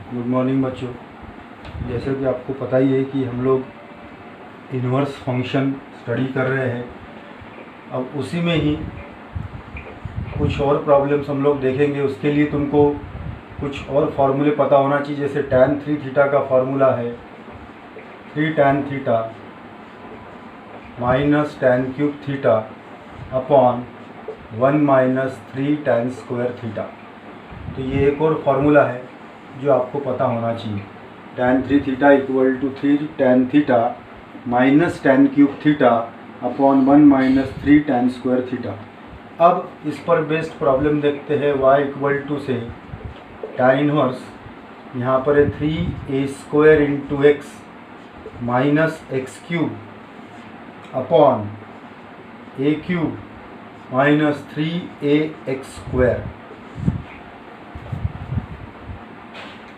Good morning बच्चों। जैसे कि आपको पता ही है कि हम लोग इन्वर्स फंक्शन स्टडी कर रहे हैं। अब उसी में ही कुछ और प्रॉब्लम्स हम लोग देखेंगे। उसके लिए तुमको कुछ और फार्मूले पता होना चाहिए। जैसे tan 3 थीटा का फार्मूला है 3 tan theta minus tan cube theta upon 1 minus 3 tan square theta. तो ये एक और फार्मूला है जो आपको पता होना चाहिए। tan 3 theta equal to 3 tan theta minus tan cube theta upon 1 minus 3 tan square theta. अब इस पर बेस्ड प्रॉब्लम देखते हैं। y इक्वल टू से tan इनवर्स यहाँ पर है 3a square into x minus x cube upon a cube minus 3ax square.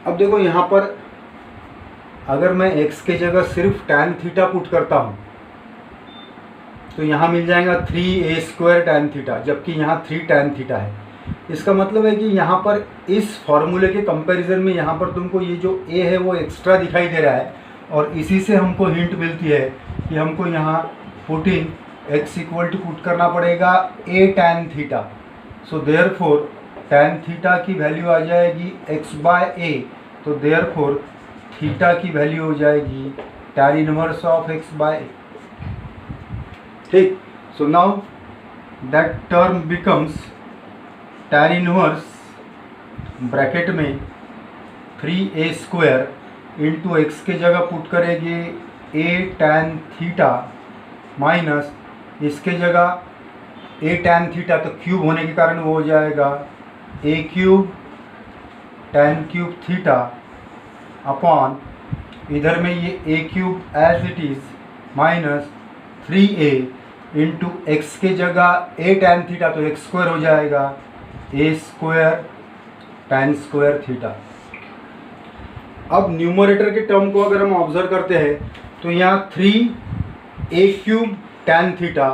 अब देखो यहाँ पर अगर मैं x के जगह सिर्फ tan थीटा पुट करता हूँ तो यहाँ मिल जाएगा 3a स्क्वायर tan थीटा, जबकि यहाँ 3 tan थीटा है। इसका मतलब है कि यहाँ पर इस फॉर्मूले के कंपैरिजन में यहाँ पर तुमको ये जो a है वो एक्स्ट्रा दिखाई दे रहा है, और इसी से हमको हिंट मिलती है कि हमको यहाँ putting x equal to put करना पड़ेगा a tan theta. So therefore tan theta की वैल्यू आ जाएगी x बाय a, तो देयरफॉर थीटा की वैल्यू हो जाएगी tan inverse of x by a। ठीक, so now that term becomes tan inverse bracket में 3a स्क्वायर इंटू एक्स के जगह पुट करेंगे a tan थीटा माइनस इसके जगह a tan थीटा, तो क्यूब होने के कारण वो हो जाएगा a cube tan cube theta upon इधर में ये a cube as it is minus 3a into x के जगह a tan थीटा, तो एक्स स्क्वायर हो जाएगा a square tan square theta. अब न्यूमरेटर के टर्म को अगर हम ऑब्जर्व करते हैं तो यहाँ 3a cube tan theta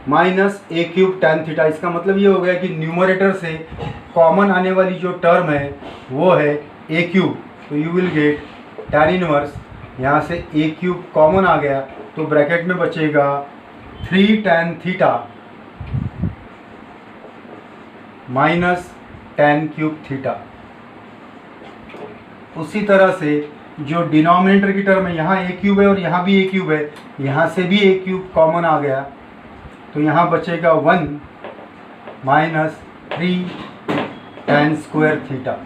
minus a cube tan theta. इसका मतलब ये हो गया कि न्यूमरेटर से कॉमन आने वाली जो टर्म है वो है a क्यूब, तो you will get tan inverse, यहाँ से a क्यूब कॉमन आ गया तो ब्रैकेट में बचेगा 3 tan theta minus tan cube theta. उसी तरह से जो डिनोमिनेटर की टर्म है, यहाँ a क्यूब है और यहाँ भी a क्यूब है, यहाँ से भी a क्यूब कॉमन आ गया तो यहाँ बचेगा 1 माइनस 3 tan स्क्वायर थीटा।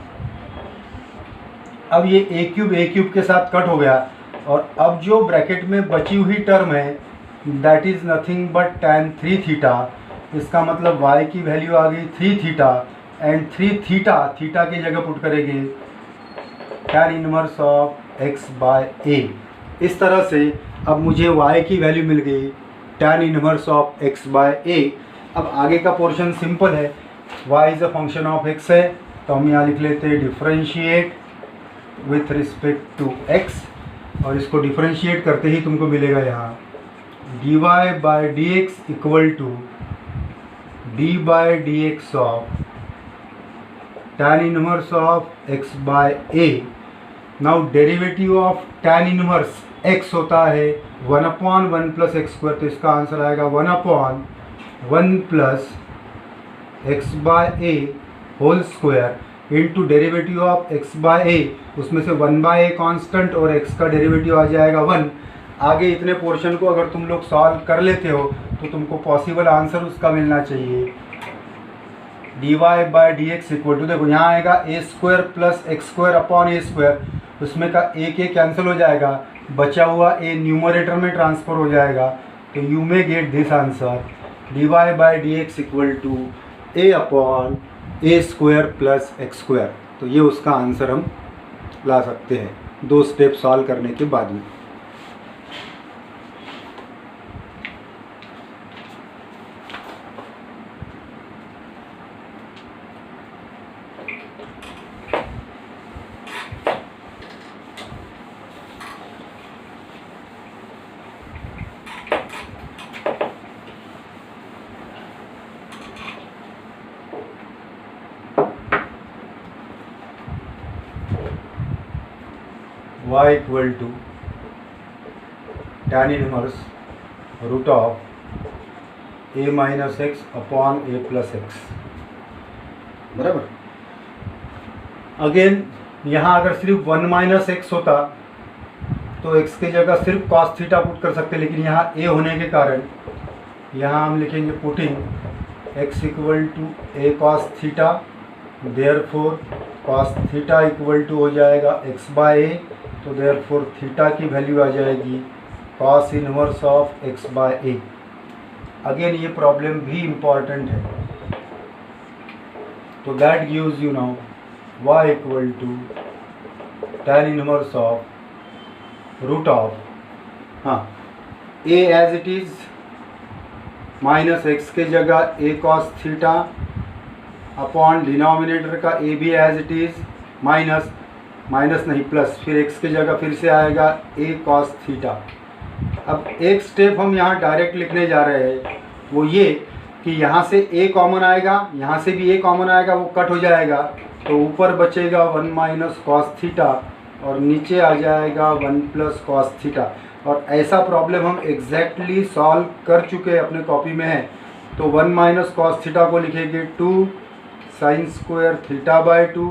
अब ये a क्यूब के साथ कट हो गया, और अब जो ब्रैकेट में बची हुई टर्म है that is nothing but tan 3 theta. इसका मतलब y की वैल्यू आ गई 3 थीटा, एंड 3 थीटा की जगह पुट करेंगे tan inverse of x by a। इस तरह से अब मुझे y की वैल्यू मिल गई tan inverse of x by a। अब आगे का पोर्शन सिंपल है, y is a function of x है, तो हम यहाँ लिख लेते हैं differentiate with respect to x, और इसको डिफरेंशिएट करते ही तुमको मिलेगा यहाँ dy by d x equal to d by d x of tan inverse of x by a। Now derivative of tan inverse x होता है 1/1 प्लस एक्स स्क्वायर, तो इसका आंसर आएगा 1/1 plus x by a whole square into derivative of x by a, उसमें से 1/a constant और x का derivative आ जाएगा 1। आगे इतने पोर्शन को अगर तुम लोग सॉल्व कर लेते हो तो तुमको पॉसिबल आंसर उसका मिलना चाहिए dy by d x equal to, देखो यहाँ आएगा a square plus x square upon a square, उसमें का a के कैंसिल हो जाएगा, बचा हुआ a न्यूमरेटर में ट्रांसफ़र हो जाएगा, तो you may get this answer dy by d x equal to a upon a square plus x square. तो ये उसका आंसर हम ला सकते हैं 2 स्टेप सॉल्व करने के बाद में। y equal to tan inverse root of a minus x upon a plus x, बराबर। अगेन यहाँ अगर सिर्फ 1 माइनस एक्स होता तो x की जगह सिर्फ cos थीटा पुट कर सकते, लेकिन यहाँ a होने के कारण यहाँ हम लिखेंगे putting x equal to a cos theta, therefore cos theta equal to हो जाएगा x बाय a, तो देयरफॉर थीटा की वैल्यू आ जाएगी cos inverse of x by a। Again ये प्रॉब्लम भी इम्पॉर्टेंट है, तो that gives you now y equal to tan inverse of root of, हाँ, a as it is minus x के जगह a cos theta upon denominator का a भी as it is minus, minus नहीं plus, फिर x की जगह फिर से आएगा a cos थीटा। अब एक स्टेप हम यहाँ डायरेक्ट लिखने जा रहे हैं, वो ये कि यहाँ से a कॉमन आएगा, यहाँ से भी a कॉमन आएगा, वो कट हो जाएगा, तो ऊपर बचेगा 1 माइनस कॉस थीटा और नीचे आ जाएगा 1 प्लस कॉस थीटा। और ऐसा प्रॉब्लम हम एग्जैक्टली सॉल्व कर चुके हैं, अपने कॉपी में है। तो 1 माइनस कॉस थीटा को लिखेंगे 2 साइन स्क्वायर थीटा बाय 2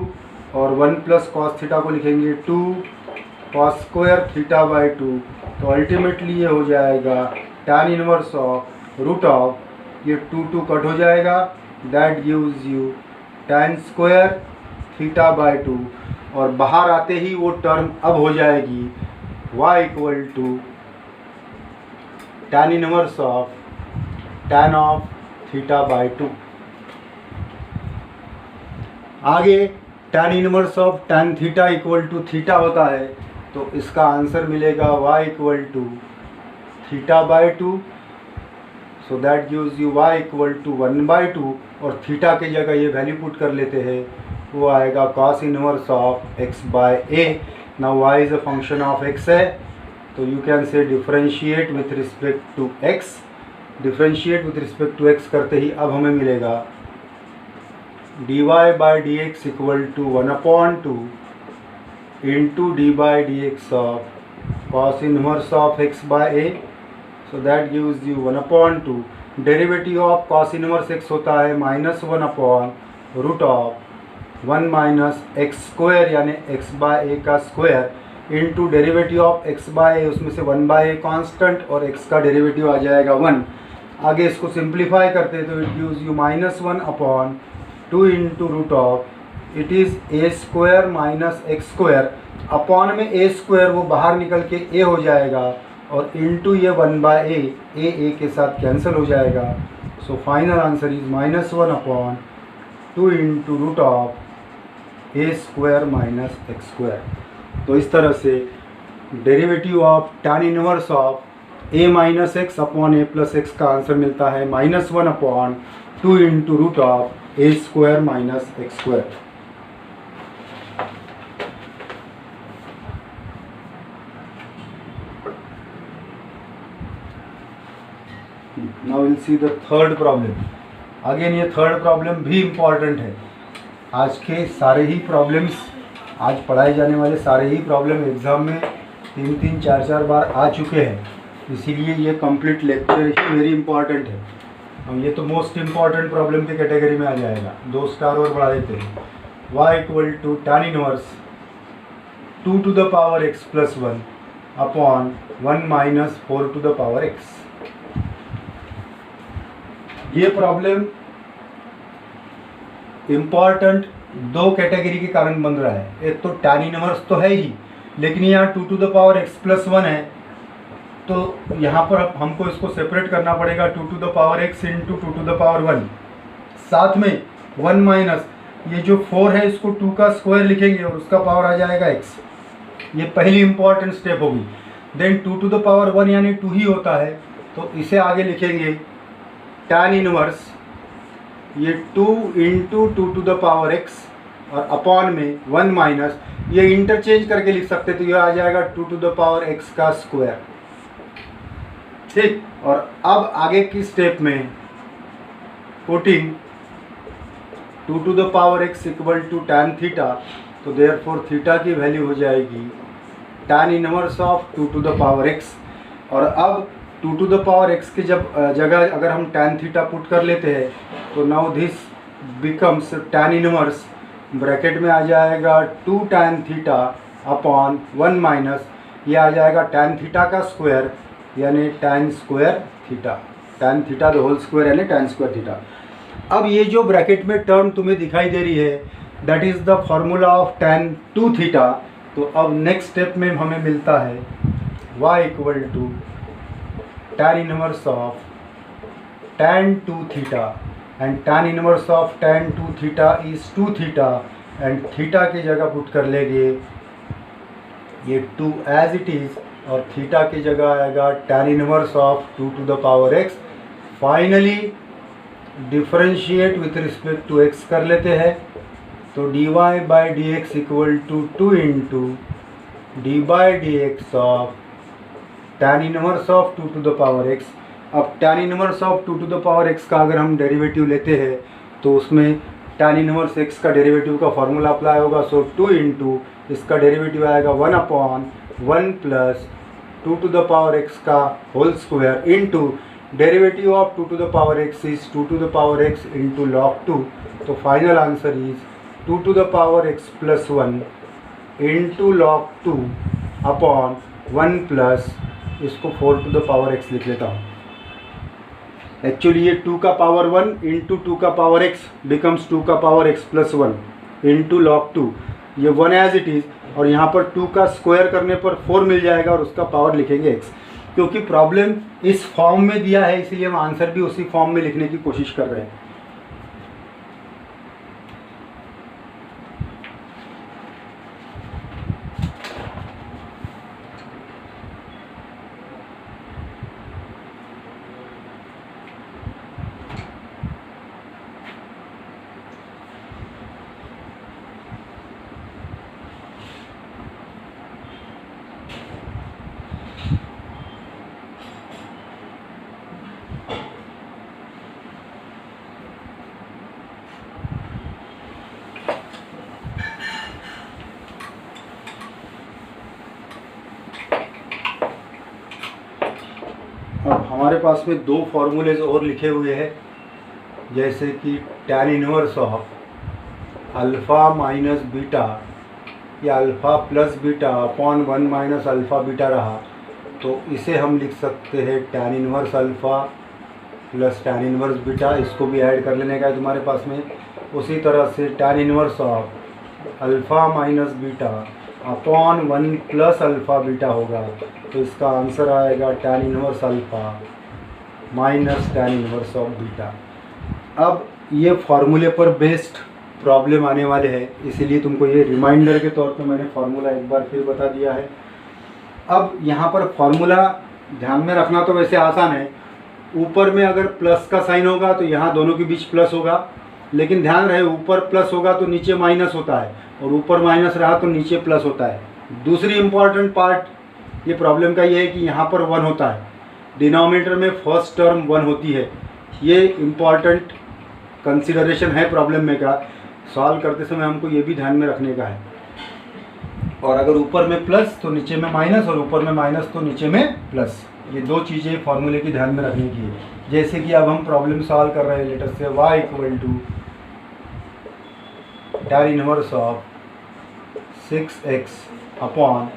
और 1 प्लस कॉस थीटा को लिखेंगे 2 कॉस स्क्वायर थीटा बाय 2। तो अल्टीमेटली ये हो जाएगा tan inverse of root of, ये 2 कट हो जाएगा, that gives you tan square theta by 2, और बाहर आते ही वो टर्म अब हो जाएगी y equal to tan inverse of tan of theta by 2। आगे tan inverse of tan theta equal to theta होता है, तो इसका आंसर मिलेगा y equal to theta by 2, so that gives you y equal to 1 by 2, और theta की जगह ये वैल्यू पुट कर लेते हैं, वो आएगा cos inverse of x by a। Now y is a function of x है, तो you can say differentiate with respect to x, differentiate with respect to x करते ही अब हमें मिलेगा dy by d x equal to 1/2 into d by d x of cos inverse of x by a, so that gives you 1/2। Derivative of cos inverse x होता है -1 upon root of 1 minus x square यानी x by a का square into derivative of x by a, उसमें से 1 by a constant और x का derivative आ जाएगा 1। आगे इसको सिंप्लीफाई करते हैं तो it gives you -1 upon 2 into root of it is a square minus x square, upon में a स्क्वायर वो बाहर निकल के a हो जाएगा, और इंटू ये 1 बाय a के साथ कैंसिल हो जाएगा। So final answer is -1 upon 2 into root of a square minus x square. तो इस तरह से derivative of tan inverse of a minus x upon a plus x का आंसर मिलता है -1 upon 2 into root of a square minus x square. Now we'll see the third problem. Again ये third problem भी important है। आज के सारे ही problems, आज पढ़ाए जाने वाले सारे ही प्रॉब्लम एग्ज़ाम में 3-3, 4-4 बार आ चुके हैं, इसीलिए ये कंप्लीट लेक्चर ही वेरी इंपॉर्टेंट है। और ये तो मोस्ट इम्पॉर्टेंट प्रॉब्लम की कैटेगरी में आ जाएगा। 2 स्टार और बढ़ा देते हैं। y equal to tan inverse 2 to the power x plus 1 upon 1 minus 4 to the power x। ये प्रॉब्लम इम्पॉर्टेंट 2 कैटेगरी के कारण बन रहा है। एक तो tan इनवर्स तो है ही, लेकिन यहाँ 2 to the power x plus 1 है, तो यहाँ पर हमको इसको सेपरेट करना पड़ेगा 2 to the power x into 2 to the power 1। साथ में 1 माइनस ये जो 4 है इसको 2 का स्क्वायर लिखेंगे और उसका पावर आ जाएगा x। ये पहली इंपॉर्टेंट स्टेप होगी। देन 2 टू द पावर 1 यानी 2 ही होता है, तो इसे आगे लिखेंगे tan इनवर्स ये 2 into 2 to the power x और अपॉन में 1 माइनस, ये इंटरचेंज करके लिख सकते, तो ये आ जाएगा 2 टू द पावर x का स्क्वायर। ठीक, और अब आगे की स्टेप में putting 2 to the power x equal to tan theta, तो देयरफॉर थीटा की वैल्यू हो जाएगी tan inverse of 2 to the power x। और अब 2 to the power x की जगह अगर हम tan थीटा पुट कर लेते हैं तो now this becomes tan inverse, bracket में आ जाएगा 2 tan थीटा अपॉन 1 माइनस ये आ जाएगा tan थीटा का स्क्वायर यानी tan square theta, tan theta the whole square यानी tan स्क्वायर थीटा। अब ये जो ब्रैकेट में टर्म तुम्हें दिखाई दे रही है that is the formula of tan 2 theta. तो अब नेक्स्ट स्टेप में हमें मिलता है y equal to tan inverse of tan 2 theta and tan inverse of tan 2 theta is 2 theta and theta की जगह पुट कर लेंगे ये 2 एज इट इज़ और थीटा की जगह आएगा tan inverse of 2 to the power x। Finally differentiate with respect to x कर लेते हैं तो dy by d x equal to 2 into d by d x of tan inverse of 2 to the power x। अब tan inverse of 2 to the power x का अगर हम derivative लेते हैं तो उसमें tan इनवर्स x का डेरिवेटिव का फॉर्मूला अप्लाई होगा। सो 2 इंटू इसका डेरिवेटिव आएगा 1 upon 1 plus 2 to the power x का whole square into derivative of 2 to the power x is 2 to the power x into log 2। तो final answer is 2 to the power x plus 1 into log 2 upon 1 plus इसको 4 to the power x लिख लेता हूँ। Actually ये 2 का power 1 into 2 का power x becomes 2 का power x plus 1 into log 2, ये 1 एज इट इज़ और यहाँ पर 2 का स्क्वायर करने पर 4 मिल जाएगा और उसका पावर लिखेंगे x। क्योंकि प्रॉब्लम इस फॉर्म में दिया है इसलिए हम आंसर भी उसी फॉर्म में लिखने की कोशिश कर रहे हैं। अब हमारे पास में दो फार्मूलेज और लिखे हुए हैं जैसे कि tan inverse of alpha minus beta या alpha plus beta upon 1 minus alpha beta रहा तो इसे हम लिख सकते हैं tan inverse alpha plus tan inverse beta, इसको भी ऐड कर लेने का है तुम्हारे पास में। उसी तरह से tan inverse of alpha minus beta upon 1 plus alpha beta होगा तो इसका आंसर आएगा tan inverse alpha minus tan inverse of beta. अब ये फार्मूले पर बेस्ड प्रॉब्लम आने वाले हैं इसीलिए तुमको ये रिमाइंडर के तौर पे मैंने फार्मूला एक बार फिर बता दिया है। अब यहाँ पर फार्मूला ध्यान में रखना तो वैसे आसान है, ऊपर में अगर प्लस का साइन होगा तो यहाँ दोनों के बीच प्लस होगा, लेकिन ध्यान रहे ऊपर प्लस होगा तो नीचे माइनस होता है और ऊपर माइनस रहा तो नीचे प्लस होता है। दूसरी इम्पॉर्टेंट पार्ट ये प्रॉब्लम का ये है कि यहाँ पर 1 होता है, डिनोमिनेटर में फर्स्ट टर्म 1 होती है। ये इम्पॉर्टेंट कंसिडरेशन है प्रॉब्लम में का, सॉल्व करते समय हमको ये भी ध्यान में रखने का है। और अगर ऊपर में प्लस तो नीचे में माइनस और ऊपर में माइनस तो नीचे में प्लस, ये दो चीज़ें फॉर्मूले की ध्यान में रखने की है। जैसे कि अब हम प्रॉब्लम सॉल्व कर रहे हैं, लेटर से y equal to tan inverse of 6x upon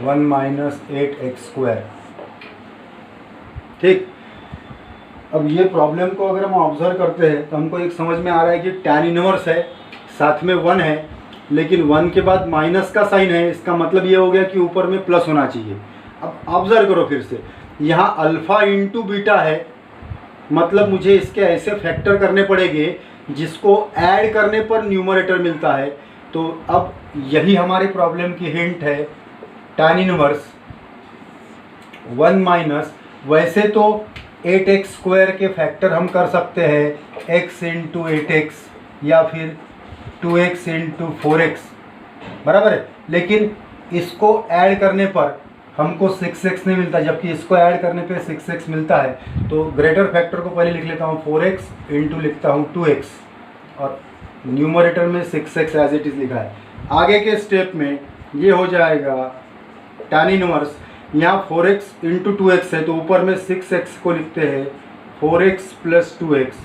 1 minus 8x square. ठीक, अब ये प्रॉब्लम को अगर हम ऑब्जर्व करते हैं तो हमको एक समझ में आ रहा है कि tan इनवर्स है, साथ में 1 है, लेकिन 1 के बाद माइनस का साइन है, इसका मतलब ये हो गया कि ऊपर में प्लस होना चाहिए। अब ऑब्जर्व करो फिर से, यहाँ अल्फ़ा इंटू बीटा है, मतलब मुझे इसके ऐसे फैक्टर करने पड़ेंगे जिसको ऐड करने पर न्यूमरेटर मिलता है। तो अब यही हमारे प्रॉब्लम की हिंट है, tan इनवर्स 1 माइनस, वैसे तो 8x स्क्वायर के फैक्टर हम कर सकते हैं x इंटू 8x या फिर 2x इंटू 4x, बराबर है, लेकिन इसको ऐड करने पर हमको 6x नहीं मिलता, जबकि इसको ऐड करने पे 6x मिलता है। तो ग्रेटर फैक्टर को पहले लिख लेता हूँ 4x इंटू लिखता हूँ 2x और न्यूमरेटर में 6x एज इट इज़ लिखा है। आगे के स्टेप में ये हो जाएगा tan इनवर्स, यहाँ 4x इंटू 2x है तो ऊपर में 6x को लिखते हैं 4x plus 2x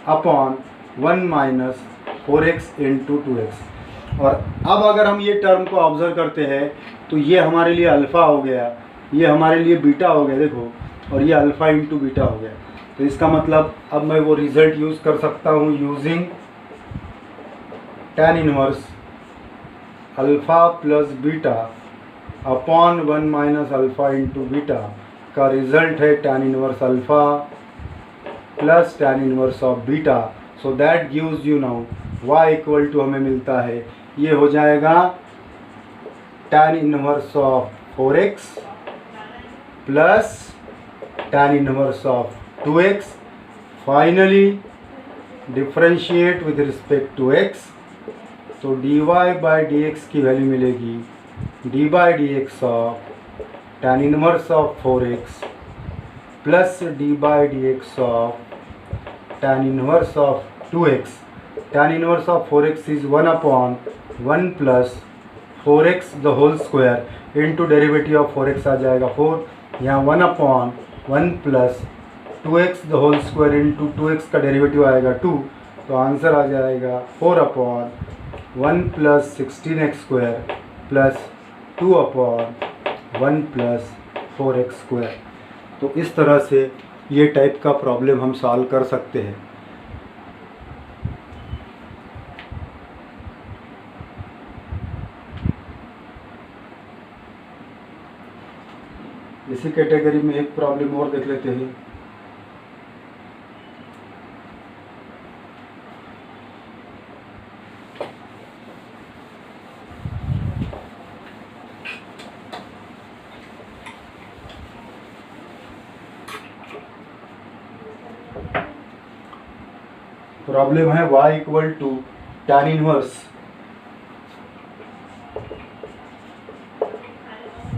upon 1 minus 4x into 2x। और अब अगर हम ये टर्म को ऑब्जर्व करते हैं तो ये हमारे लिए अल्फ़ा हो गया, ये हमारे लिए बीटा हो गया, देखो, और ये अल्फ़ा इंटू बीटा हो गया। तो इसका मतलब अब मैं वो रिज़ल्ट यूज़ कर सकता हूँ using tan inverse alpha plus beta upon 1 minus alpha into beta का रिज़ल्ट है tan inverse alpha plus tan inverse of beta. So that gives you now y equal to हमें मिलता है, ये हो जाएगा tan inverse of 4x plus tan inverse of 2x, finally differentiate with respect to x, तो dy by dx की वैल्यू मिलेगी d by dx of tan inverse of 4x plus d by dx of tan inverse of 2x। tan inverse of 4x is 1 upon 1 plus 4x the whole square into derivative of 4x आ जाएगा 4, यहाँ 1 upon 1 plus 2x the whole square into 2x का derivative आएगा 2, तो answer आ जाएगा 4 upon 1 plus 16x square plus 2 upon 1 plus 4x square. तो इस तरह से ये टाइप का प्रॉब्लम हम सॉल्व कर सकते हैं। इसी कैटेगरी में एक प्रॉब्लम और देख लेते हैं। प्रॉब्लम है y equal to tan inverse,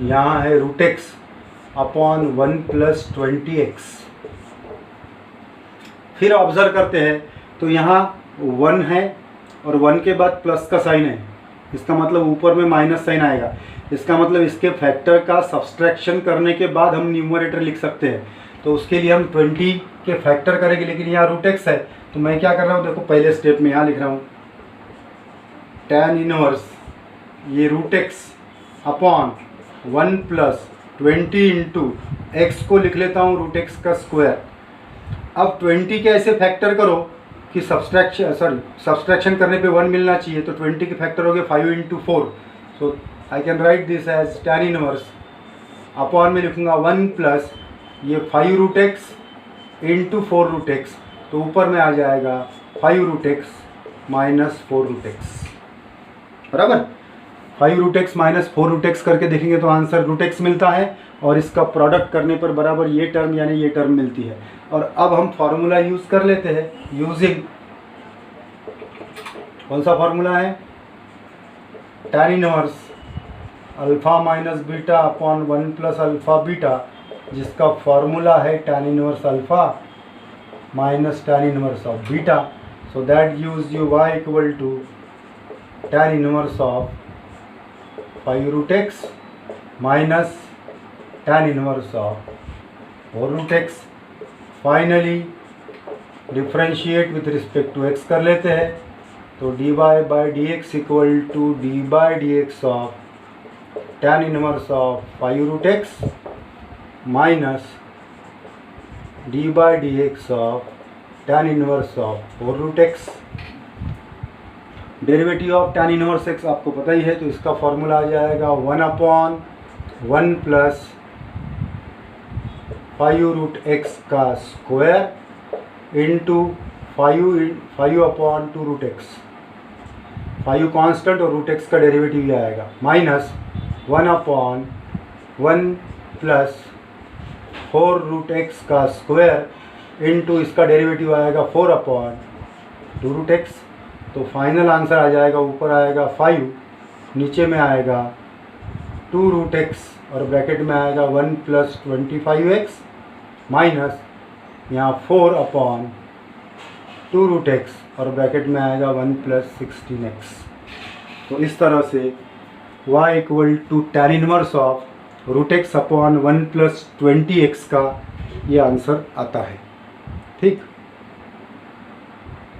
यहाँ है root x upon 1 plus 20x। फिर ऑब्जर्व करते हैं तो यहाँ 1 है और 1 के बाद प्लस का साइन है, इसका मतलब ऊपर में माइनस साइन आएगा। इसका मतलब इसके फैक्टर का सब्सट्रैक्शन करने के बाद हम न्यूमरेटर लिख सकते हैं, तो उसके लिए हम 20 के फैक्टर करेंगे, लेकिन यहाँ रूट एक्स है तो मैं क्या कर रहा हूँ, देखो पहले स्टेप में यहाँ लिख रहा हूँ tan इनवर्स ये root x upon 1 plus 20 into x को लिख लेता हूँ रूट एक्स का स्क्वायर। अब 20 के ऐसे फैक्टर करो कि सब्सट्रैक्शन करने पे 1 मिलना चाहिए, तो 20 के फैक्टर हो गए 5 into 4, so I can write this as tan inverse upon में लिखूँगा 1 प्लस ये 5 root x into 4 root x, तो ऊपर में आ जाएगा 5 root x minus 4 root x, बराबर। 5 root x minus 4 root x करके देखेंगे तो आंसर रूट एक्स मिलता है, और इसका प्रोडक्ट करने पर बराबर ये टर्म यानी ये टर्म मिलती है। और अब हम फार्मूला यूज़ कर लेते हैं यूजिंग, कौन सा फार्मूला है, tan inverse alpha minus beta upon 1 plus alpha beta, जिसका फार्मूला है tan inverse alpha minus tan inverse of beta. So that gives you y equal to tan inverse of 5 root x minus tan inverse of 4 root x. Finally differentiate with respect to x कर लेते हैं, तो dy by d x equal to d by d x of tan inverse of 5 root x minus d by d x of tan inverse of 4 root x. Derivative of tan inverse x आपको पता ही है, तो इसका formula आ जाएगा 1 upon 1 plus 5 root x का square into 5 upon 2 root x, 5 constant और root x का डेरिवेटिव ही आएगा, minus 1 upon 1 plus 4 root x का स्क्वायर इंटू इसका डेरिवेटिव आएगा 4 अपॉन 2 रूट एक्स। तो फाइनल आंसर आ जाएगा, ऊपर आएगा 5, नीचे में आएगा 2 रूट एक्स और ब्रैकेट में आएगा 1 प्लस 25x माइनस यहाँ 4 अपॉन 2 रूट एक्स और ब्रैकेट में आएगा 1 प्लस 16x। तो इस तरह से y equal to tan inverse of root x upon 1 + 20x का ये आंसर आता है। ठीक।